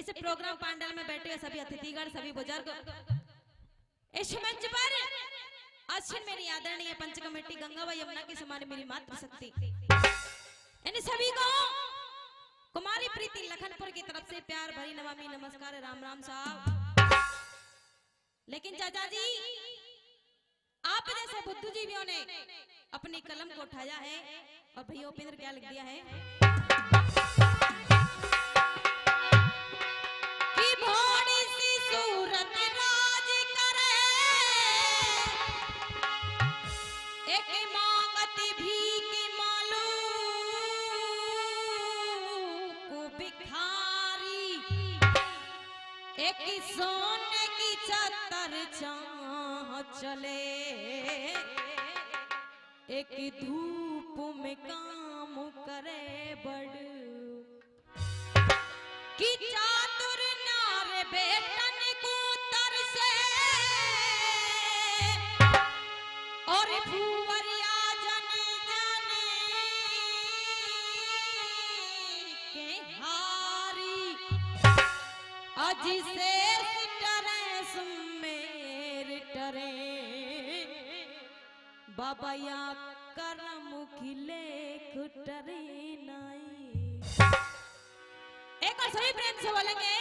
इस प्रोग्राम पंडाल में बैठे सभी अतिथिगण, सभी बुजुर्ग, इस मंच पर आसन मेरी आदरणीय पंच कमेटी गंगा व यमुना की समान मेरी मातृशक्ति, इन सभी को कुमारी प्रीति लखनपुर की तरफ से प्यार भरी नमामि नमस्कार, राम राम साहब। लेकिन चाचा जी, आप जैसे बुद्धिजीवियों ने अपनी कलम को उठाया है और भैया उपेंद्र क्या लिख दिया है कि भोड़ी सी सूरत राज करे, एक मांगती भीख मालू को भिखारी, एक सोने की चद्दर चाह चले, एक धूप में काम करे बड़, कि चातुर नार बेटन को तरसे, और भूवरिया जने जाने के हारी, अज से टरे सुमेर टरे, बाबा या करम खिले खुटरे नाई। एक और सभी प्रेम से बोलेंगे,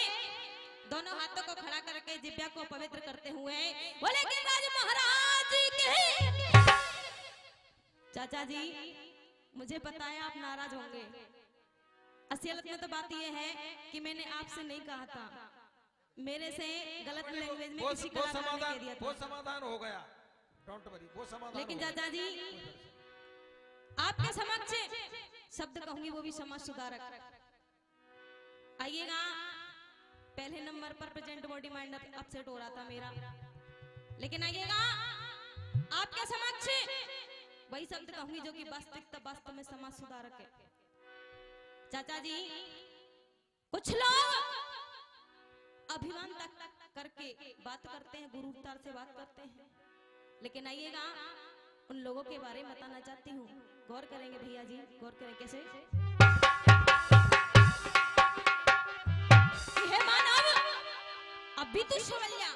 दोनों हाथों को खड़ा करके जिब्या को पवित्र करते हुए बोलेंगे राज महाराज के। चाचा जी, मुझे पता है आप नाराज होंगे। असलियत में तो बात यह है कि मैंने आपसे नहीं कहा था, मेरे से गलत लैंग्वेज में किसी कलाकार ने कह दिया था। वो समाधान हो गया, डोंट वरी, वो समाधान। लेकिन चाचा जी, आपके समक्ष शब्द कहूंगी वो भी समाज सुधारक। आइएगा, पहले नंबर पर प्रेजेंट बॉडी माइंड अपसेट हो रहा था मेरा, लेकिन आइएगा आपके समक्ष वही शब्द कहूंगी जो कि वास्तव में समाज सुधारक है। चाचा जी, कुछ लोग अभिमान तक करके बात करते हैं, गुरुतार से बात करते हैं, लेकिन आइएगा उन लोगों के बारे में बताना चाहती हूँ। गौर करेंगे भैया जी, गौर करें कैसे। हे मानव, अभी तू शवल्या,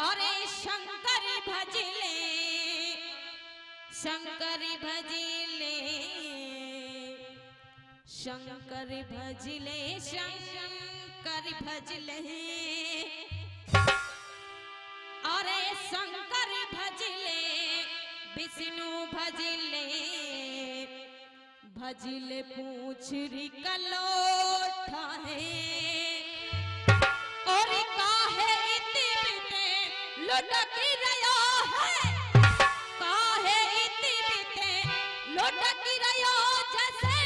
अरे शंकर भजले, शंकर भजले, शंकर भजले, शंकर भजले, अरे शंकर भजले, विष्णु भजले, भजले पूछरी कलोठा है, और काहे इतने लुढ़क रहा है, काहे इतने लुढ़क रहा जैसे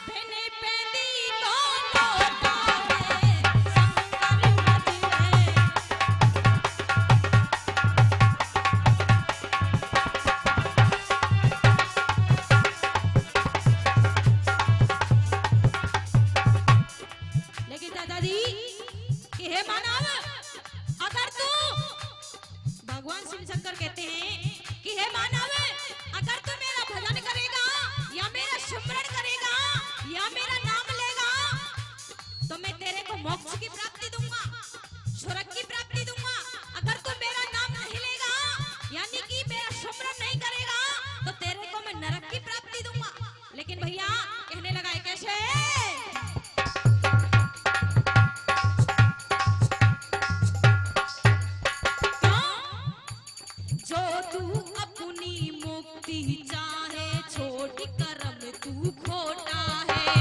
बिन पैदी का लोटा है। लेकिन दादाजी, हे मानव, अगर तू, भगवान शिव शंकर कहते हैं कि हे मानव, अगर तू मेरा भजन करेगा या मेरा स्मरण करेगा या मेरा नाम लेगा तो मैं तेरे को मोक्ष की प्राप्ति दूंगा, स्वर्ग की प्राप्ति दूंगा। अगर तू मेरा नाम नहीं लेगा यानी कि मेरा स्मरण नहीं करेगा तो तेरे को मैं नरक की प्राप्ति दूंगा। लेकिन भैया कहने लगा है कैसे, जो तू अपनी मुक्ति चाहे छोड़ कर्म तू खोटा है,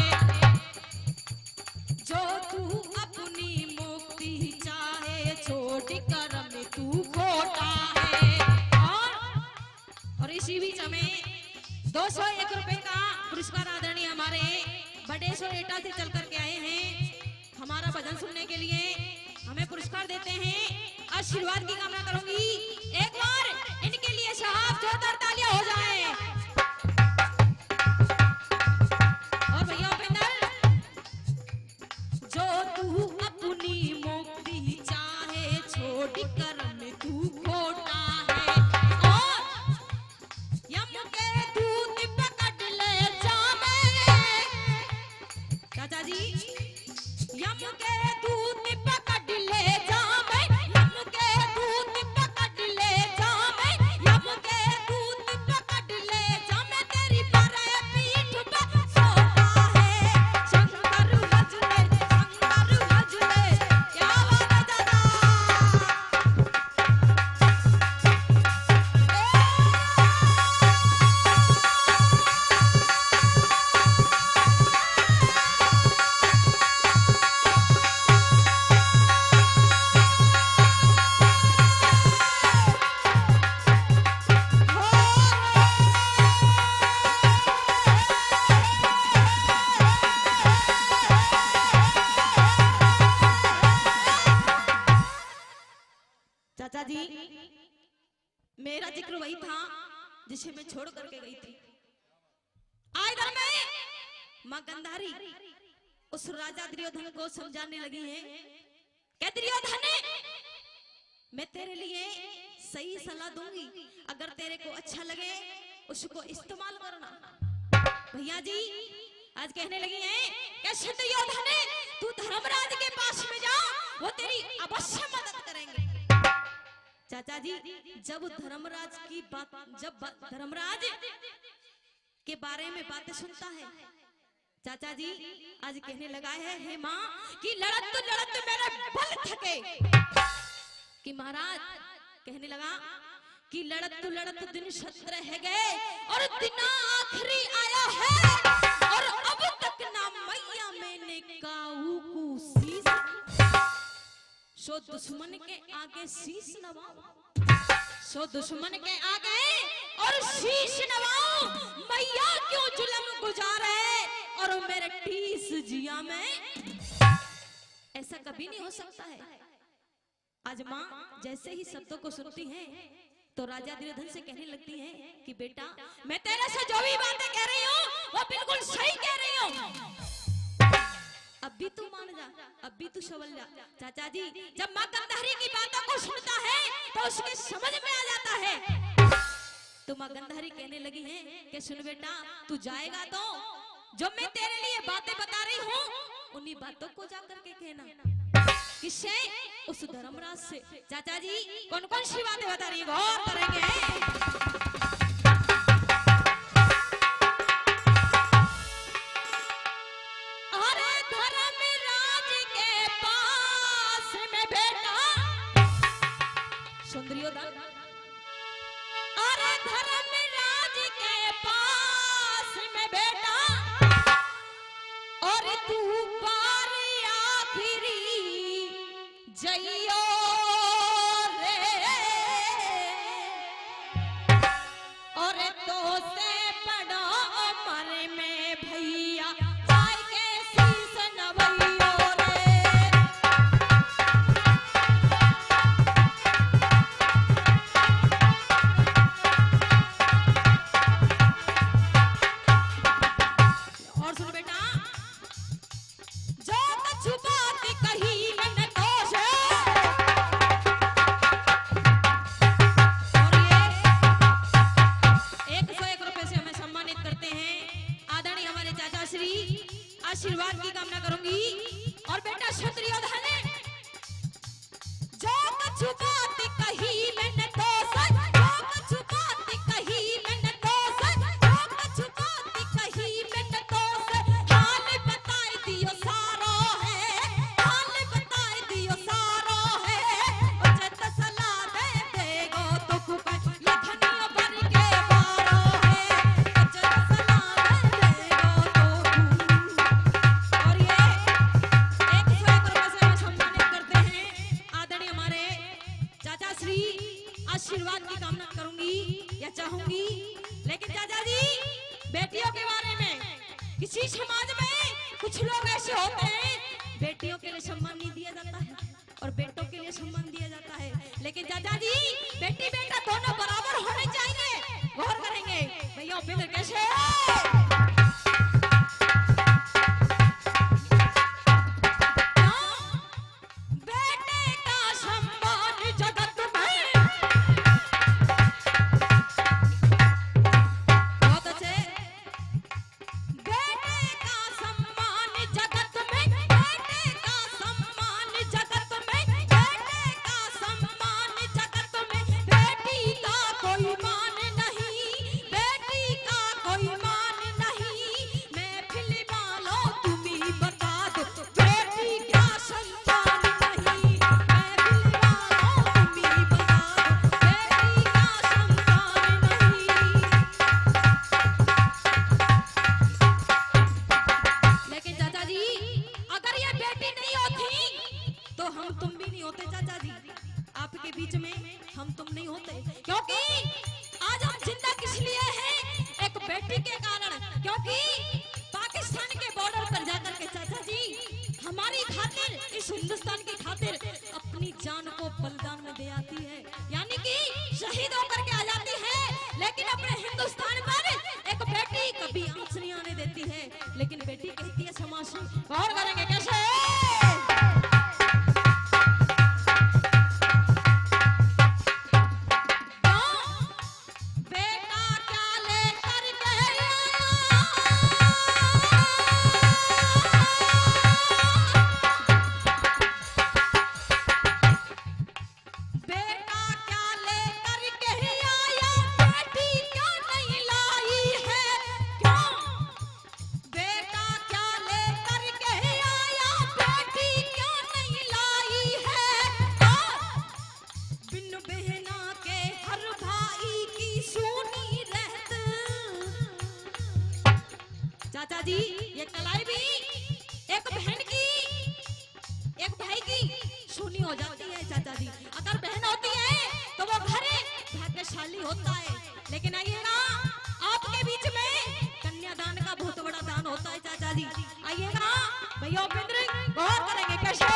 जो तू अपनी मुक्ति चाहे छोड़ कर्म तू खोटा है। और इसी बीच हमें 201 रुपए का पुरस्कार आदरणीय हमारे बड़ेश्वर एटा से चल करके आए हैं, हमारा भजन सुनने के लिए हमें पुरस्कार देते हैं। आशीर्वाद की कामना करूंगी, एक बार इनके लिए साहब जोरदार तालियां हो जाए। और भैया उपेंद्र, जो तू अपनी मुक्ति चाहे छोड़ कर्म तू खोटा है, और यम के दूत पकड़ ले जावे, चाचा जी, यम के दूध पकड़ ले जावे, यम के दूध पकड़ ले जावे, यम के दूध पकड़ ले जावे, तेरी बारे पीठ पे सोता है शंकर भजले, शंकर भजले। क्या बात है दादा। चाचा जी, मेरा जिक्र वही था जिसे मैं छोड़ करके गई थी। आज इधर में मां गंधारी उस राजा दुर्योधन को समझाने लगी है कि दुर्योधन, मैं तेरे लिए सही सलाह दूंगी, अगर तेरे को अच्छा लगे उसको इस्तेमाल करना। भैया जी आज कहने लगी है कि दुर्योधन, तू धर्मराज के पास में जा, वो तेरी अवश्य मदद करेंगे। चाचा जी, जब धर्मराज के बारे में बातें सुनता है, चाचा जी आज कहने लगा है, हे माँ कि लड़त मेरे बल थके। कि महाराज कहने लगा कि लड़त दिन 17 है गए और दिन आखिरी आया है, और अब तक ना मैया मैंने काऊ को शीश, सो दुश्मन के आगे शीश नवाओ, सो दुश्मन के आगे और शीश नवाओ, मैया क्यों जुल्म गुजारे और मेरे टीस जिया में। ऐसा कभी नहीं हो सकता है। आज माँ जैसे ही शब्दों को सुनती है तो राजा दुर्योधन से कहने लगती है कि बेटा, मैं तेरे से जो भी बातें कह रही हूँ वो बिल्कुल सही कह रही हूँ, अब भी तू मान जा, अब भी तू संभल जा। चाचा जी जब माँ गंधारी की बातों को सुनता है तो उसके समझ में आ जाता है। तो माँ गंधारी कहने लगी है कि सुन बेटा, तू जाएगा तो जो मैं तेरे लिए बातें बता रही हूँ उन्हीं बातों को जा करके कहना। किससे? उस धर्मराज से। चाचा जी कौन कौन सी बातें बता रही है, गौर करेंगे। दुर्योधन, अरे धर्मराज के पास में बेटा, और तू पार आखिरी जइयो रे, और तो से बड़ा मर में भैया जाय के शीश नवइयो रे। आशीर्वाद की कामना करूंगी। और बेटा दुर्योधन, जो कछु बात कही मैंने तो सच, जो कछु बात कही मैंने तो सच, जो कछु बात कही मैंने तो सच, हाल बताए दियो सारो है, हाल बताए दियो सारो है, जत सलाह दे देगो तो कुछ लखनियों भर के बारो है, जत सलाह दे देगो तो। और ये 101 रुपए से सम्मानित करते हैं आदरणीय हमारे चाचा श्री। आशीर्वाद की कामना करूंगी या चाहूंगी, लेकिन चाचा जी बेटियों के बारे में किसी समाज में कुछ लोग ऐसे होते हैं, बेटियों के लिए सम्मान नहीं दिया जाता है और बेटों के लिए सम्मान दिया जाता है। लेकिन चाचा जी बेटी बेटा दोनों बराबर होने चाहिए, गौर करेंगे भैया उपेंद्र कैसे तो हम तुम भी नहीं होते चाचा जी, आपके बीच में हम तुम नहीं होते, क्योंकि आज हम जिंदा किस लिए हैं? एक बेटी के कारण, क्योंकि पाकिस्तान के बॉर्डर पर जाकर के चाचा जी हमारी खातिर, इस हिंदुस्तान की खातिर अपनी जान को बलिदान में दे आती है, यानी कि शहीद होकर के आ जाती है। लेकिन अपने हिंदुस्तान पर एक बेटी कभी आंच नहीं आने देती है, लेकिन बेटी कहती है समाज और करेंगे कैसे? चाचा जी ये कलाई भी एक बहन की, एक भाई की सुनी हो जाती है चाचा जी। अगर बहन होती है तो वो घर भाग्यशाली होता है, लेकिन आइएगा आपके बीच में कन्यादान का बहुत बड़ा दान होता है चाचा जी। आइएगा भैया उपेंद्र गौर करेंगे कैसे?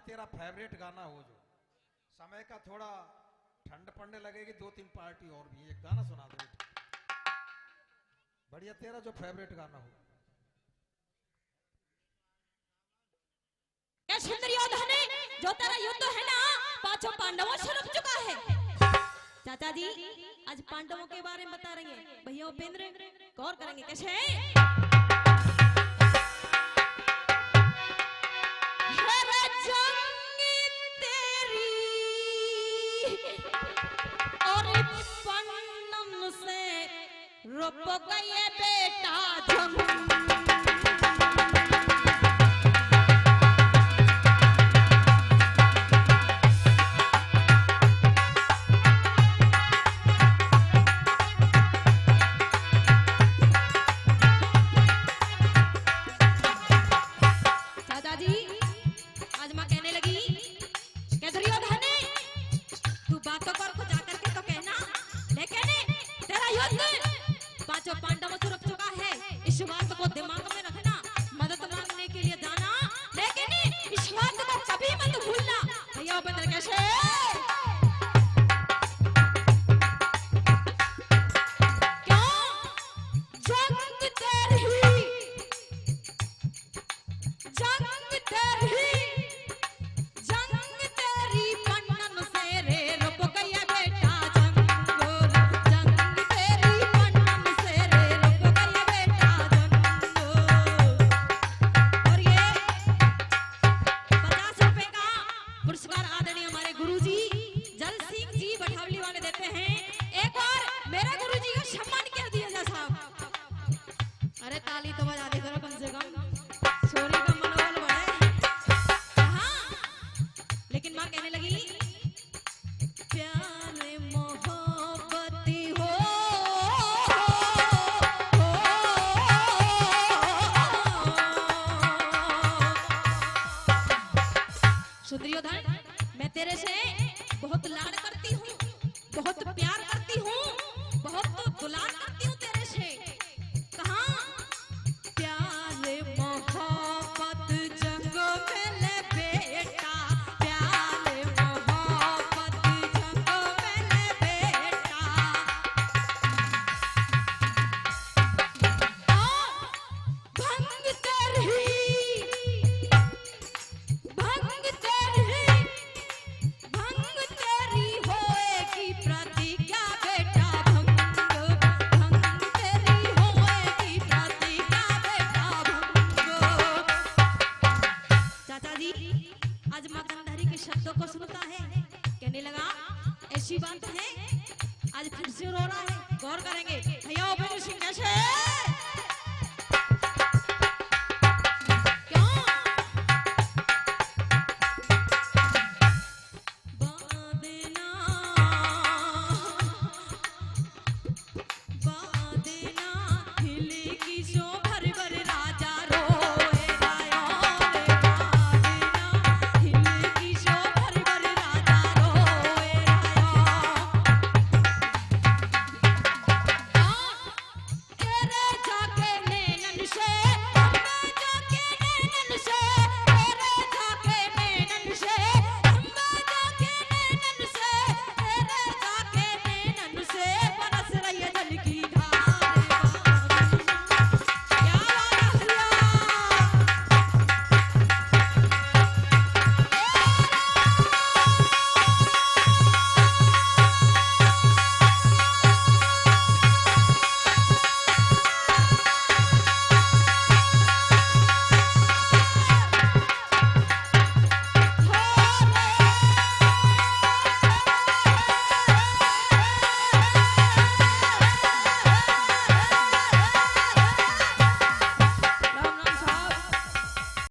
तेरा फेवरेट गाना हो जो, समय का थोड़ा ठंड पड़ने लगेगी, 2-3 पार्टी और भी, एक गाना सुना दो बढ़िया, तेरा जो फेवरेट गाना हो। जो तेरा युद्ध है ना पांचों पांडवों से रुक चुका है। चाचा जी आज पांडवों के बारे में बता रही है भैया उपेंद्र, गौर करेंगे कैसे? रुक गए बेटा जंग, चाचा जी आज माँ कहने लगी क्या दुर्योधन तू बातों को जाकर के तो कहना, लेकिन तेरा युद्ध पांचों पांडवों से रुक चुका है, इस बात को दिमाग में रखना, मदद मांगने के लिए जाना, लेकिन इस बात को कभी मत भूलना। भैया उपेंद्र कैसे? पुरस्कार आदरणीय हमारे गुरुजी जल सिंह जी बठावली वाले देते हैं। एक बार मेरे गुरुजी का सम्मान